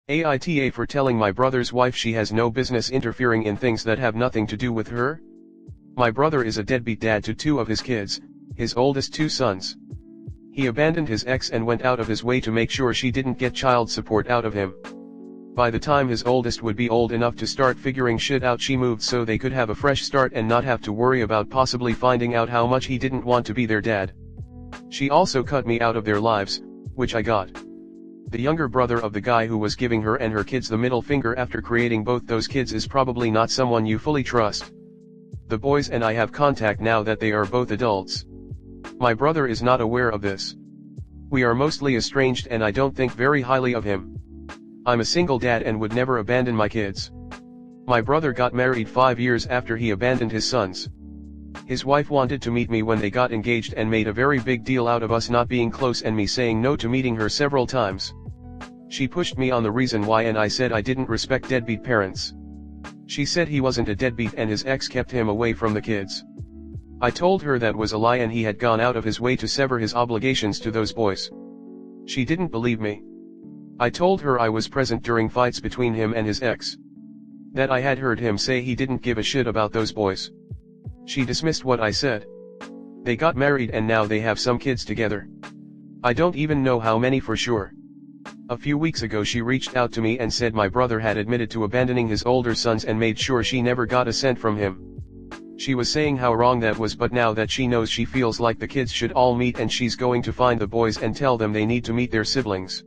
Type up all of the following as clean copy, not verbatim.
AITA for telling my brother's wife she has no business interfering in things that have nothing to do with her? My brother is a deadbeat dad to two of his kids, his oldest two sons. He abandoned his ex and went out of his way to make sure she didn't get child support out of him. By the time his oldest would be old enough to start figuring shit out, she moved so they could have a fresh start and not have to worry about possibly finding out how much he didn't want to be their dad. She also cut me out of their lives, which I got. The younger brother of the guy who was giving her and her kids the middle finger after creating both those kids is probably not someone you fully trust. The boys and I have contact now that they are both adults. My brother is not aware of this. We are mostly estranged and I don't think very highly of him. I'm a single dad and would never abandon my kids. My brother got married 5 years after he abandoned his sons. His wife wanted to meet me when they got engaged and made a very big deal out of us not being close and me saying no to meeting her several times. She pushed me on the reason why and I said I didn't respect deadbeat parents. She said he wasn't a deadbeat and his ex kept him away from the kids. I told her that was a lie and he had gone out of his way to sever his obligations to those boys. She didn't believe me. I told her I was present during fights between him and his ex. That I had heard him say he didn't give a shit about those boys. She dismissed what I said. They got married and now they have some kids together. I don't even know how many for sure. A few weeks ago she reached out to me and said my brother had admitted to abandoning his older sons and made sure she never got a cent from him. She was saying how wrong that was, but now that she knows, she feels like the kids should all meet and she's going to find the boys and tell them they need to meet their siblings.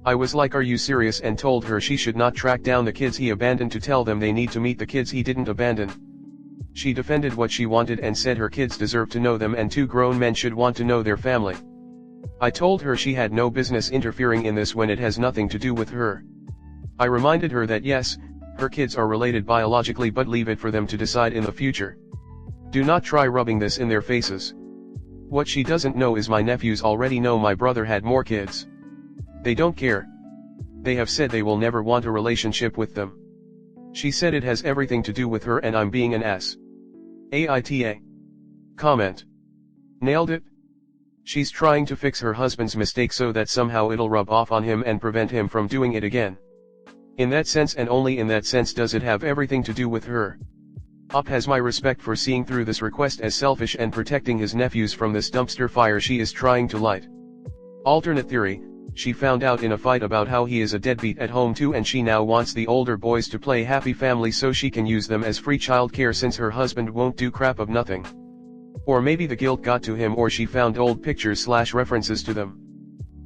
I was like, are you serious, and told her she should not track down the kids he abandoned to tell them they need to meet the kids he didn't abandon. She defended what she wanted and said her kids deserve to know them and two grown men should want to know their family. I told her she had no business interfering in this when it has nothing to do with her. I reminded her that yes, her kids are related biologically, but leave it for them to decide in the future. Do not try rubbing this in their faces. What she doesn't know is my nephews already know my brother had more kids. They don't care. They have said they will never want a relationship with them. She said it has everything to do with her and I'm being an ass. AITA. Comment. Nailed it. She's trying to fix her husband's mistake so that somehow it'll rub off on him and prevent him from doing it again. In that sense and only in that sense does it have everything to do with her. Op has my respect for seeing through this request as selfish and protecting his nephews from this dumpster fire she is trying to light. Alternate theory, she found out in a fight about how he is a deadbeat at home too and she now wants the older boys to play happy family so she can use them as free childcare since her husband won't do crap of nothing. Or maybe the guilt got to him or she found old pictures/references to them.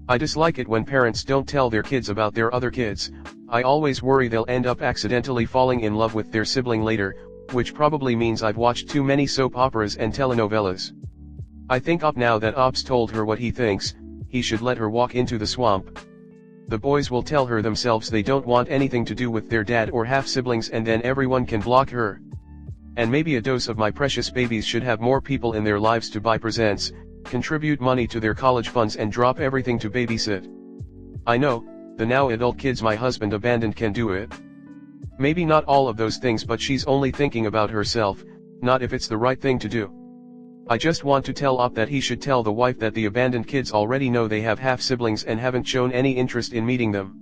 I dislike it when parents don't tell their kids about their other kids. I always worry they'll end up accidentally falling in love with their sibling later, which probably means I've watched too many soap operas and telenovelas. I think now that Ops told her what he thinks, he should let her walk into the swamp. The boys will tell her themselves they don't want anything to do with their dad or half-siblings and then everyone can block her. And maybe a dose of my precious babies should have more people in their lives to buy presents, contribute money to their college funds and drop everything to babysit. I know, the now adult kids my husband abandoned can do it. Maybe not all of those things, but she's only thinking about herself, not if it's the right thing to do. I just want to tell Op that he should tell the wife that the abandoned kids already know they have half-siblings and haven't shown any interest in meeting them.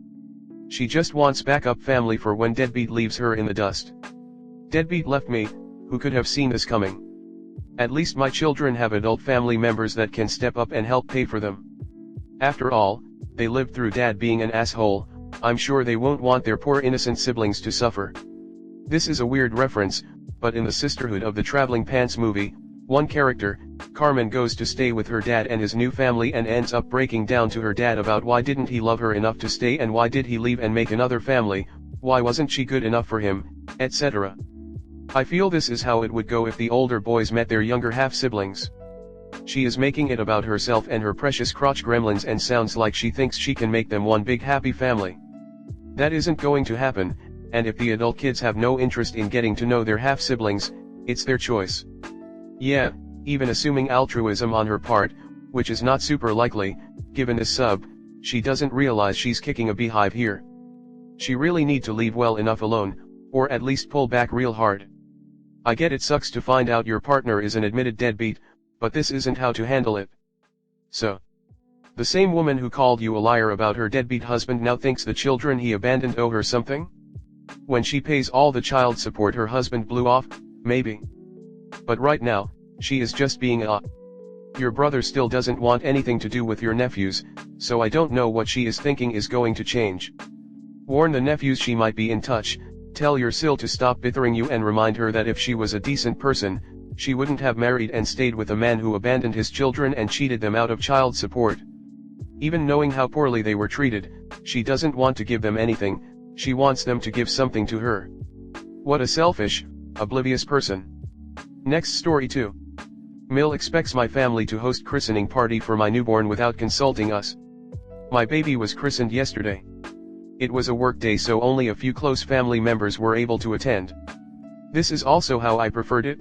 She just wants backup family for when deadbeat leaves her in the dust. Deadbeat left me, who could have seen this coming? At least my children have adult family members that can step up and help pay for them. After all, they lived through dad being an asshole. I'm sure they won't want their poor innocent siblings to suffer. This is a weird reference, but in the Sisterhood of the Traveling Pants movie, one character, Carmen, goes to stay with her dad and his new family and ends up breaking down to her dad about why didn't he love her enough to stay and why did he leave and make another family, why wasn't she good enough for him, etc. I feel this is how it would go if the older boys met their younger half-siblings. She is making it about herself and her precious crotch gremlins and sounds like she thinks she can make them one big happy family. That isn't going to happen, and if the adult kids have no interest in getting to know their half-siblings, it's their choice. Yeah, even assuming altruism on her part, which is not super likely, given this sub, she doesn't realize she's kicking a beehive here. She really need to leave well enough alone, or at least pull back real hard. I get it sucks to find out your partner is an admitted deadbeat, but this isn't how to handle it. So, The same woman who called you a liar about her deadbeat husband now thinks the children he abandoned owe her something? When she pays all the child support her husband blew off, maybe. But right now, she is just being a. Your brother still doesn't want anything to do with your nephews, so I don't know what she is thinking is going to change. Warn the nephews she might be in touch, tell your sil to stop bothering you and remind her that if she was a decent person, she wouldn't have married and stayed with a man who abandoned his children and cheated them out of child support. Even knowing how poorly they were treated, she doesn't want to give them anything, she wants them to give something to her. What a selfish, oblivious person. Next story 2. Mill expects my family to host christening party for my newborn without consulting us. My baby was christened yesterday. It was a work day, so only a few close family members were able to attend. This is also how I preferred it.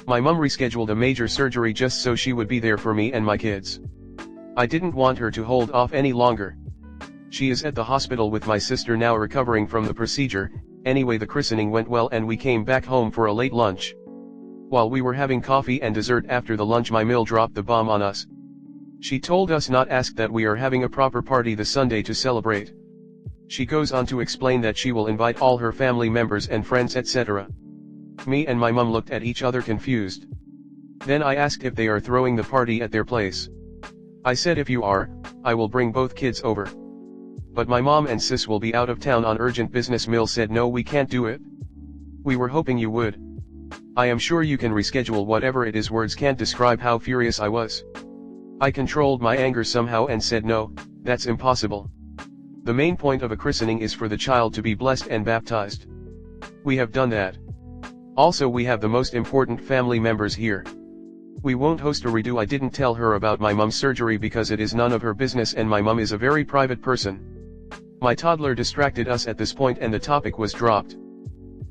My mum rescheduled a major surgery just so she would be there for me and my kids. I didn't want her to hold off any longer. She is at the hospital with my sister now recovering from the procedure. Anyway, the christening went well and we came back home for a late lunch. While we were having coffee and dessert after the lunch, my Mill dropped the bomb on us. She told us not ask that we are having a proper party the Sunday to celebrate. She goes on to explain that she will invite all her family members and friends, etc. Me and my mum looked at each other confused. Then I asked if they are throwing the party at their place. I said if you are, I will bring both kids over. But my mom and sis will be out of town on urgent business. Mill said no, we can't do it. We were hoping you would. I am sure you can reschedule, whatever it is. Words can't describe how furious I was. I controlled my anger somehow and said no, that's impossible. The main point of a christening is for the child to be blessed and baptized. We have done that. Also, we have the most important family members here. We won't host a redo. I didn't tell her about my mum's surgery because it is none of her business and my mum is a very private person. My toddler distracted us at this point and the topic was dropped.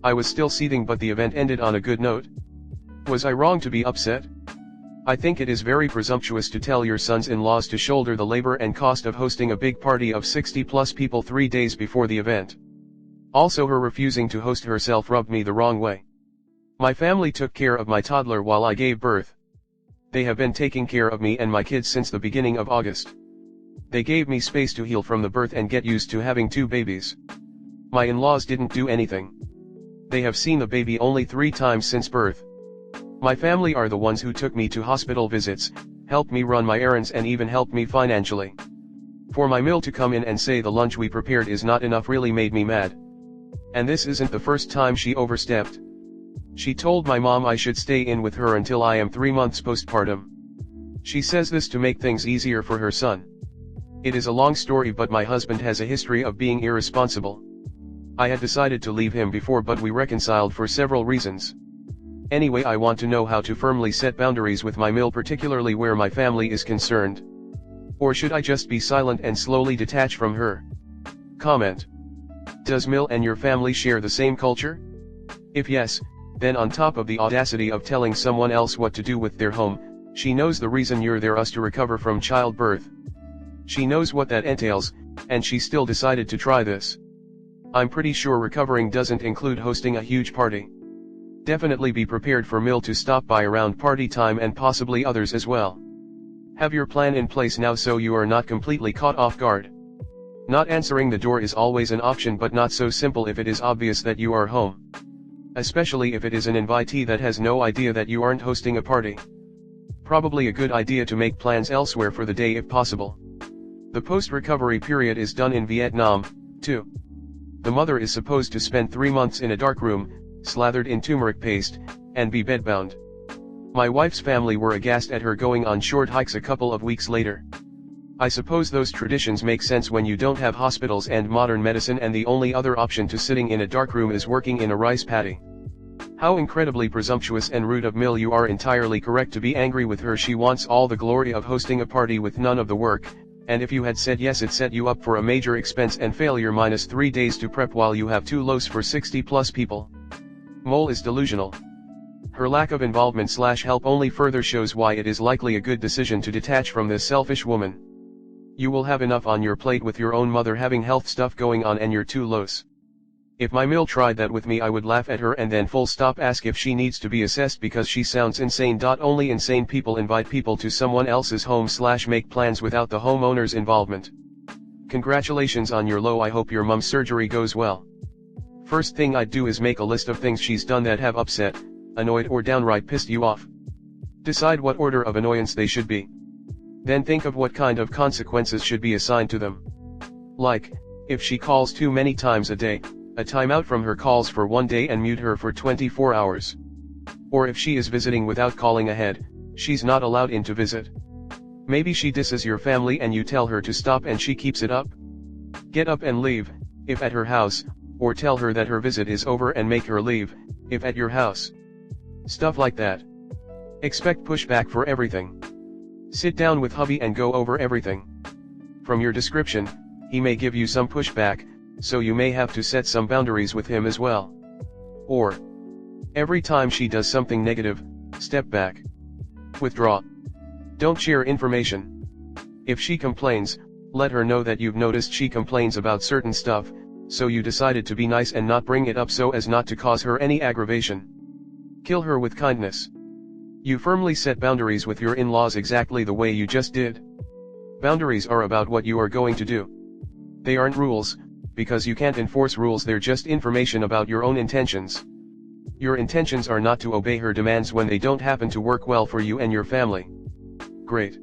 I was still seething, but the event ended on a good note. Was I wrong to be upset? I think it is very presumptuous to tell your sons-in-laws to shoulder the labor and cost of hosting a big party of 60+ people 3 days before the event. Also, her refusing to host herself rubbed me the wrong way. My family took care of my toddler while I gave birth. They have been taking care of me and my kids since the beginning of August. They gave me space to heal from the birth and get used to having 2 babies. My in-laws didn't do anything. They have seen the baby only 3 times since birth. My family are the ones who took me to hospital visits, helped me run my errands and even helped me financially. For my Mill to come in and say the lunch we prepared is not enough really made me mad. And this isn't the first time she overstepped. She told my mom I should stay in with her until I am 3 months postpartum. She says this to make things easier for her son. It is a long story, but my husband has a history of being irresponsible. I had decided to leave him before, but we reconciled for several reasons. Anyway, I want to know how to firmly set boundaries with my Mill, particularly where my family is concerned. Or should I just be silent and slowly detach from her? Comment. Does Mill and your family share the same culture? If yes, then on top of the audacity of telling someone else what to do with their home, she knows the reason you're there is to recover from childbirth. She knows what that entails, and she still decided to try this. I'm pretty sure recovering doesn't include hosting a huge party. Definitely be prepared for Mill to stop by around party time and possibly others as well. Have your plan in place now so you are not completely caught off guard. Not answering the door is always an option, but not so simple if it is obvious that you are home. Especially if it is an invitee that has no idea that you aren't hosting a party. Probably a good idea to make plans elsewhere for the day if possible. The post-recovery period is done in Vietnam, too. The mother is supposed to spend 3 months in a dark room, slathered in turmeric paste, and be bedbound. My wife's family were aghast at her going on short hikes a couple of weeks later. I suppose those traditions make sense when you don't have hospitals and modern medicine and the only other option to sitting in a dark room is working in a rice paddy. How incredibly presumptuous and rude of Mill. You are entirely correct to be angry with her. She wants all the glory of hosting a party with none of the work, and if you had said yes, it set you up for a major expense and failure minus 3 days to prep while you have 2 loaves for 60+ people. Mole is delusional. Her lack of involvement/help only further shows why it is likely a good decision to detach from this selfish woman. You will have enough on your plate with your own mother having health stuff going on and your 2 lows. If my mill tried that with me I would laugh at her and then full stop ask if she needs to be assessed because she sounds insane. Only insane people invite people to someone else's home / make plans without the homeowner's involvement. Congratulations on your low. I hope your mum's surgery goes well. First thing I'd do is make a list of things she's done that have upset, annoyed or downright pissed you off. Decide what order of annoyance they should be. Then think of what kind of consequences should be assigned to them. Like, if she calls too many times a day, a timeout from her calls for 1 day and mute her for 24 hours. Or if she is visiting without calling ahead, she's not allowed in to visit. Maybe she disses your family and you tell her to stop and she keeps it up. Get up and leave, if at her house, or tell her that her visit is over and make her leave, if at your house. Stuff like that. Expect pushback for everything. Sit down with hubby and go over everything. From your description, he may give you some pushback, so you may have to set some boundaries with him as well. Or, every time she does something negative, step back. Withdraw. Don't share information. If she complains, let her know that you've noticed she complains about certain stuff, so you decided to be nice and not bring it up so as not to cause her any aggravation. Kill her with kindness. You firmly set boundaries with your in-laws exactly the way you just did. Boundaries are about what you are going to do. They aren't rules, because you can't enforce rules, they're just information about your own intentions. Your intentions are not to obey her demands when they don't happen to work well for you and your family. Great.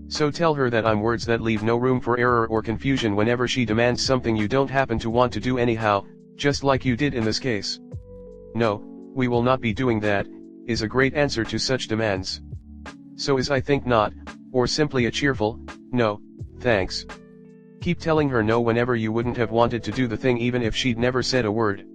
So tell her that I'm words that leave no room for error or confusion whenever she demands something you don't happen to want to do anyhow, just like you did in this case. No, we will not be doing that, is a great answer to such demands. So is I think not, or simply a cheerful, no, thanks. Keep telling her no whenever you wouldn't have wanted to do the thing even if she'd never said a word.